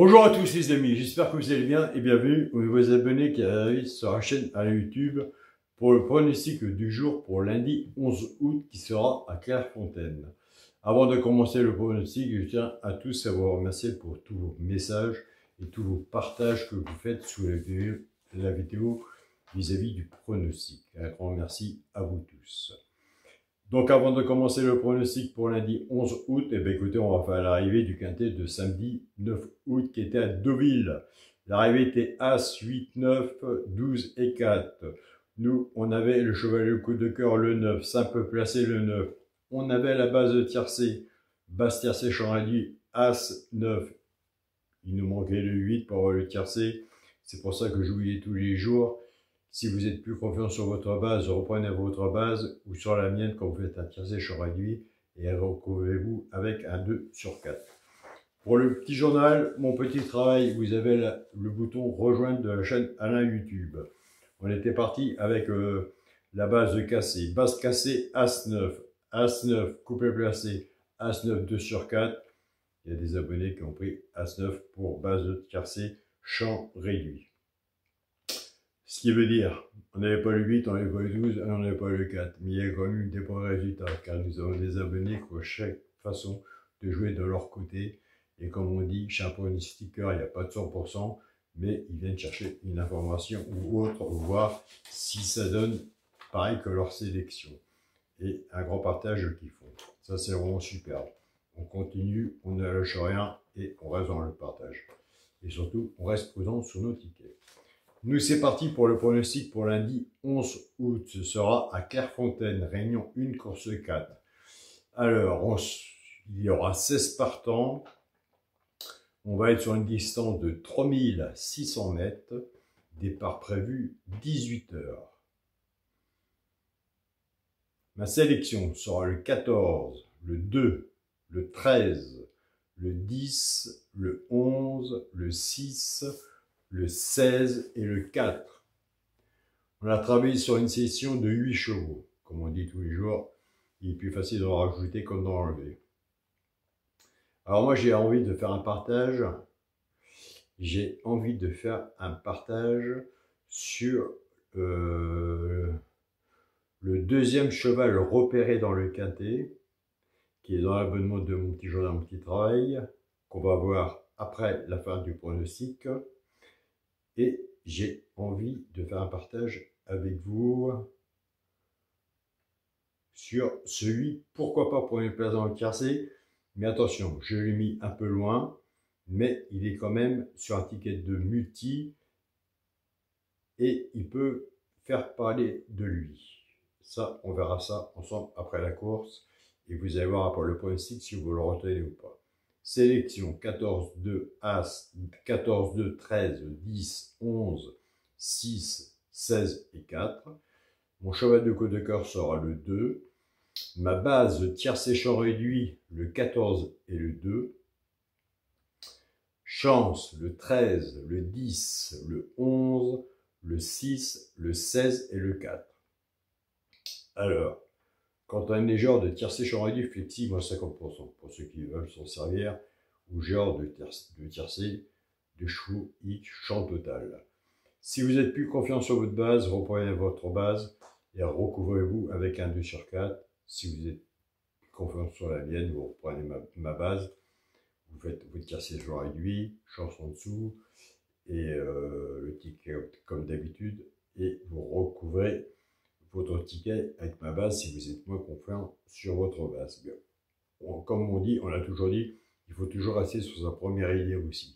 Bonjour à tous les amis, j'espère que vous allez bien et bienvenue aux nouveaux abonnés qui arrivent sur la chaîne à la YouTube pour le pronostic du jour pour lundi 11 août qui sera à Clairefontaine. Avant de commencer le pronostic, je tiens à tous à vous remercier pour tous vos messages et tous vos partages que vous faites sous la vidéo vis-à-vis du pronostic. Un grand merci à vous tous. Donc avant de commencer le pronostic pour lundi 11 août, eh bien, écoutez, on va faire l'arrivée du quintet de samedi 9 août qui était à Deauville. L'arrivée était As, 8, 9, 12 et 4. Nous, on avait le cheval au coup de cœur le 9, simple placé le 9. On avait la base de tiercé, basse tiercé champ réduit, As, 9. Il nous manquait le 8 pour avoir le tiercé. C'est pour ça que je vous dis tous les jours. Si vous êtes plus confiant sur votre base, reprenez votre base ou sur la mienne quand vous faites un tiercé champ réduit et recouvrez-vous avec un 2 sur 4. Pour le petit journal, mon petit travail, vous avez le bouton rejoindre de la chaîne Alain YouTube. On était parti avec la base de cassé. Base cassée, As-9. As-9, coupé placé, As-9, 2 sur 4. Il y a des abonnés qui ont pris As-9 pour base de tiercé champ réduit. Ce qui veut dire, on n'avait pas le 8, on n'avait pas le 12, on n'avait pas le 4. Mais il y a quand même des bons résultats, car nous avons des abonnés qui ont chaque façon de jouer de leur côté. Et comme on dit, chez un pronostiqueur, il n'y a pas de 100%, mais ils viennent chercher une information ou autre, voir si ça donne pareil que leur sélection. Et un grand partage qu'ils font. Ça, c'est vraiment superbe. On continue, on ne lâche rien et on reste dans le partage. Et surtout, on reste prudent sur nos tickets. Nous, c'est parti pour le pronostic pour lundi 11 août. Ce sera à Clairefontaine, réunion 1, course 4. Alors, il y aura 16 partants. On va être sur une distance de 3600 mètres. Départ prévu 18 heures. Ma sélection sera le 14, le 2, le 13, le 10, le 11, le 6, le 16 et le 4. On a travaillé sur une session de 8 chevaux. Comme on dit tous les jours, il est plus facile d'en rajouter qu'en enlever. Alors moi, j'ai envie de faire un partage. J'ai envie de faire un partage sur le deuxième cheval repéré dans le quintet, qui est dans l'abonnement de mon petit journal, mon petit travail, qu'on va voir après la fin du pronostic. Et j'ai envie de faire un partage avec vous sur celui, pourquoi pas pour une place dans le tiercé, mais attention, je l'ai mis un peu loin, mais il est quand même sur un ticket de multi et il peut faire parler de lui. Ça, on verra ça ensemble après la course et vous allez voir après le pronostic si vous le retenez ou pas. Sélection 14, 2, As, 14, 2, 13, 10, 11, 6, 16 et 4. Mon cheval de coup de cœur sera le 2. Ma base tiercé champ réduit, le 14 et le 2. Chance, le 13, le 10, le 11, le 6, le 16 et le 4. Alors, quand on a des genres de tiercé champ réduit, flexible à 50%, pour ceux qui veulent s'en servir, ou genre de tiercé de chevaux X champ total. Si vous êtes plus confiant sur votre base, reprenez votre base et recouvrez-vous avec un 2 sur 4. Si vous êtes plus confiant sur la mienne, vous reprenez ma base, vous faites votre tiercé champ réduit, chance en dessous, et le ticket comme d'habitude, et vous recouvrez votre ticket avec ma base si vous êtes moins confiant sur votre base. Bien. Comme on dit, on l'a toujours dit, il faut toujours rester sur sa première idée aussi.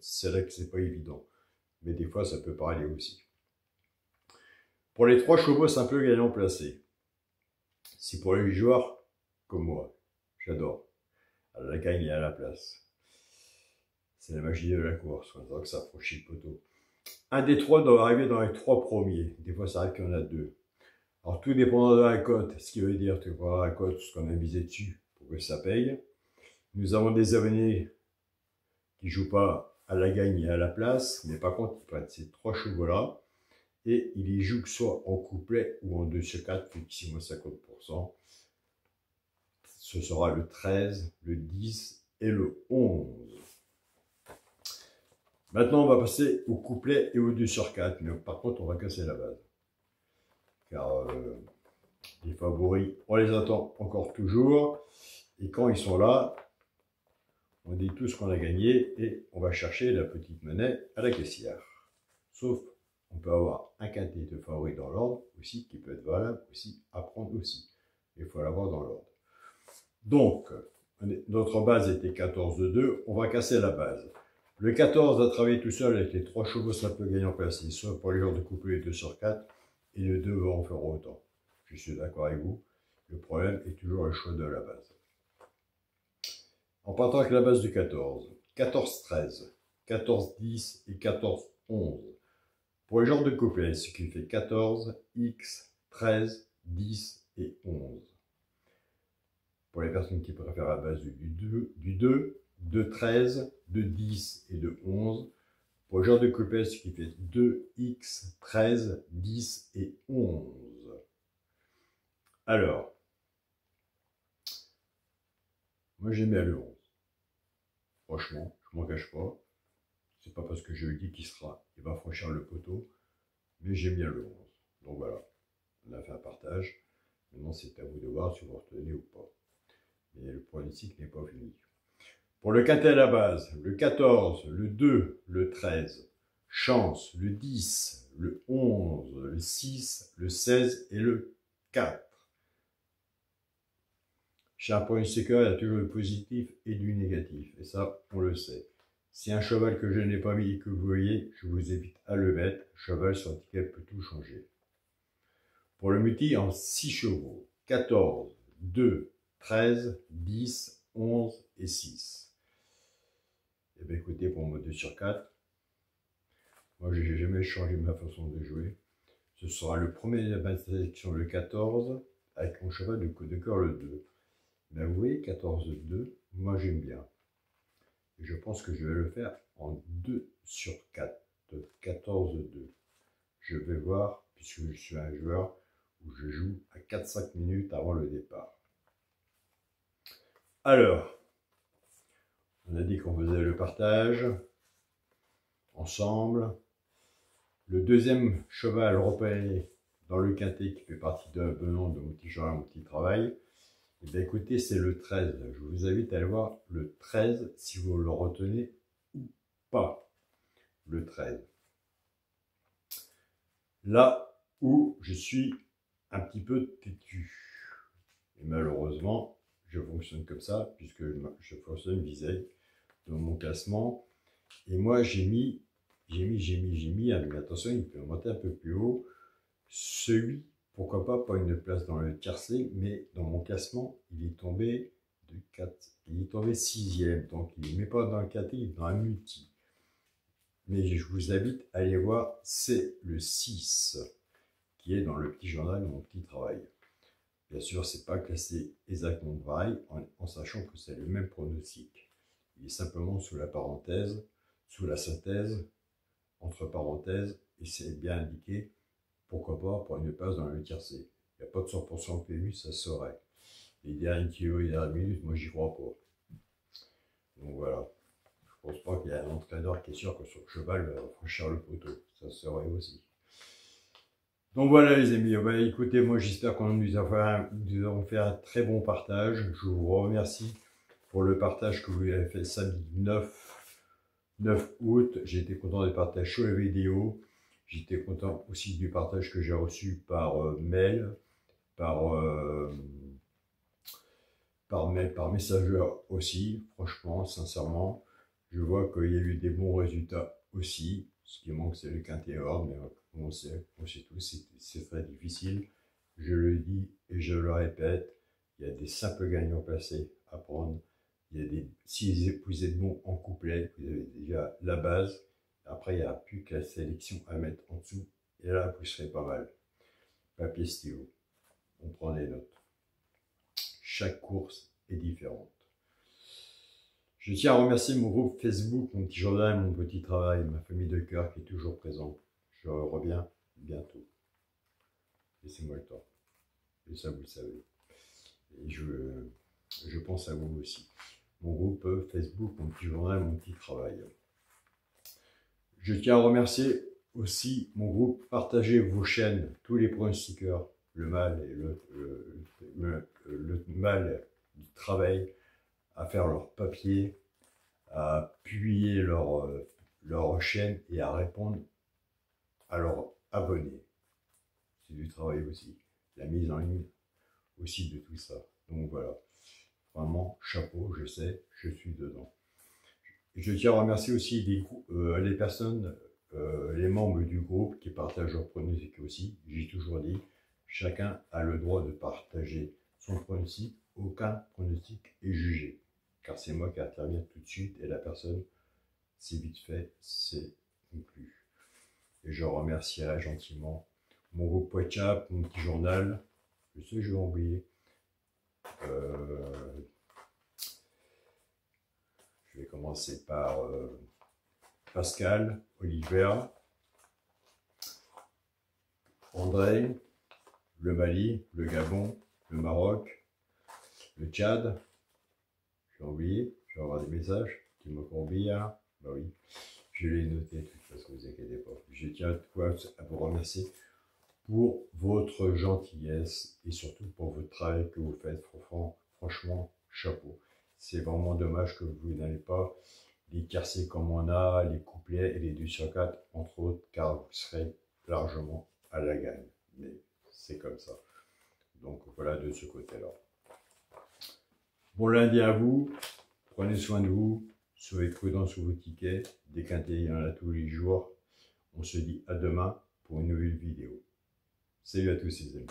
C'est là que c'est pas évident. Mais des fois, ça peut parler aussi. Pour les 3 chevaux simples gagnants placés, si pour les joueurs comme moi, j'adore, à la gagne et à la place. C'est la magie de la course, on dirait que ça approche le poteau. Un des 3 doit arriver dans les 3 premiers. Des fois, ça arrive qu'il y en a 2. Alors, tout dépendant de la cote, ce qui veut dire que pour la cote, ce qu'on a misé dessus pour que ça paye. Nous avons des abonnés qui ne jouent pas à la gagne et à la place, mais par contre, ils prennent ces 3 chevaux-là et ils les jouent soit en couplet ou en 2 sur 4, maximum 50%. Ce sera le 13, le 10 et le 11. Maintenant, on va passer au couplet et au 2 sur 4. Mais par contre, on va casser la base. Car les favoris, on les attend encore toujours. Et quand ils sont là, on dit tout ce qu'on a gagné et on va chercher la petite monnaie à la caissière. Sauf, on peut avoir un quintet de favoris dans l'ordre aussi, qui peut être valable aussi, à prendre aussi. Il faut l'avoir dans l'ordre. Donc, notre base était 14 de 2, on va casser la base. Le 14 va travailler tout seul avec les 3 chevaux simples gagnants placés, soit pour les joueurs de couplet 2 sur 4, et le 2 va en faire autant. Je suis d'accord avec vous, le problème est toujours le choix de la base. En partant avec la base du 14, 14-13, 14-10 et 14-11. Pour les genres de couplet, ce qui fait 14, X, 13, 10 et 11. Pour les personnes qui préfèrent la base du 2, de 13, de 10 et de 11. Pour le genre de couplet, ce qui fait 2X, 13, 10 et 11. Alors, moi j'aime bien le 11. Franchement, je m'en cache pas. C'est pas parce que je lui dis qu'il va franchir le poteau, mais j'aime bien le 11. Donc voilà, on a fait un partage. Maintenant, c'est à vous de voir si vous retenez ou pas. Mais le pronostic n'est pas fini. Pour le quintet à la base, le 14, le 2, le 13, chance, le 10, le 11, le 6, le 16 et le 4. Chez un pronostiqueur, il y a toujours du positif et du négatif. Et ça, on le sait. Si un cheval que je n'ai pas mis et que vous voyez, je vous invite à le mettre. Cheval sur l'étiquette peut tout changer. Pour le multi en 6 chevaux, 14, 2, 13, 10, 11 et 6. Et bien écoutez, pour mon 2 sur 4, moi je n'ai jamais changé ma façon de jouer. Ce sera le premier de la sélection, le 14, avec mon cheval de cœur le 2. Mais vous voyez, 14-2, moi j'aime bien. Et je pense que je vais le faire en 2 sur 4, 14-2. Je vais voir, puisque je suis un joueur où je joue à 4-5 minutes avant le départ. Alors, on a dit qu'on faisait le partage ensemble. Le deuxième cheval repéré dans le quintet qui fait partie de mon petit journal, mon petit travail, et bien écoutez, c'est le 13. Je vous invite à aller voir le 13 si vous le retenez ou pas. Le 13. Là où je suis un petit peu têtu. Et malheureusement, je fonctionne comme ça, puisque je fonctionne vis-à-vis de mon classement. Et moi, j'ai mis, mais attention, il peut monter un peu plus haut. Celui, pourquoi pas une place dans le tiercé, mais dans mon classement, il est tombé de 4, il est tombé 6e, donc il ne met pas dans le quintet, il est dans un multi. Mais je vous invite à aller voir, c'est le 6, qui est dans le petit journal de mon petit travail. Bien sûr, c'est pas classé exactement pareil, en sachant que c'est le même pronostic. Il est simplement sous la parenthèse, sous la synthèse, entre parenthèses, et c'est bien indiqué, pourquoi pas, pour une place dans le tiercé. Il n'y a pas de 100% PMU, ça serait. Les derniers kilos et les dernières minutes, moi j'y crois pas. Donc voilà. Je pense pas qu'il y a un entraîneur qui est sûr que son cheval va franchir le poteau. Ça serait aussi. Donc voilà les amis, bah, écoutez, moi j'espère qu'on nous avons fait un très bon partage. Je vous remercie pour le partage que vous avez fait samedi 9 août. J'ai été content des partages sur les vidéos. J'étais content aussi du partage que j'ai reçu par mail, par messageur aussi. Franchement, sincèrement, je vois qu'il y a eu des bons résultats aussi. Ce qui manque, c'est le quintet or, mais on sait tous, c'est très difficile. Je le dis et je le répète, il y a des simples gagnants placés à prendre. Il y a si vous êtes bon en couplet, vous avez déjà la base. Après, il n'y a plus que la sélection à mettre en dessous. Et là, vous serez pas mal. Papier stylo. On prend des notes. Chaque course est différente. Je tiens à remercier mon groupe Facebook, mon petit journal, mon petit travail, ma famille de cœur qui est toujours présente. Je reviens bientôt. Laissez-moi le temps. Et ça, vous le savez. Et je pense à vous aussi. Mon groupe Facebook, mon petit journal, mon petit travail. Je tiens à remercier aussi mon groupe. Partagez vos chaînes, tous les pronostiqueurs, le mal et le mal du travail, à faire leur papier, à publier leur chaîne et à répondre à leurs abonnés. C'est du travail aussi. La mise en ligne aussi de tout ça. Donc voilà. Vraiment, chapeau, je sais, je suis dedans. Je tiens à remercier aussi les personnes, les membres du groupe qui partagent leurs pronostics aussi. J'ai toujours dit, chacun a le droit de partager son pronostic. Aucun pronostic est jugé. Car c'est moi qui interviens tout de suite et la personne, c'est vite fait, c'est conclu. Et je remercierai gentiment mon groupe WhatsApp, mon petit journal. Je sais que je vais oublier. Je vais commencer par Pascal, Oliver, André, le Mali, le Gabon, le Maroc, le Tchad. J'ai oublié, je vais avoir des messages qui m'ont oublié. Hein. Bah oui, je l'ai noté de toute façon, ne vous inquiétez pas. Je tiens à vous remercier pour votre gentillesse et surtout pour votre travail que vous faites. Franchement, chapeau. C'est vraiment dommage que vous n'allez pas les tiercés comme on a, les couplets et les 2 sur 4, entre autres, car vous serez largement à la gagne. Mais c'est comme ça. Donc voilà de ce côté-là. Bon lundi à vous, prenez soin de vous, soyez prudents sur vos tickets, déquintez, il y en a tous les jours. On se dit à demain pour une nouvelle vidéo. Salut à tous les amis.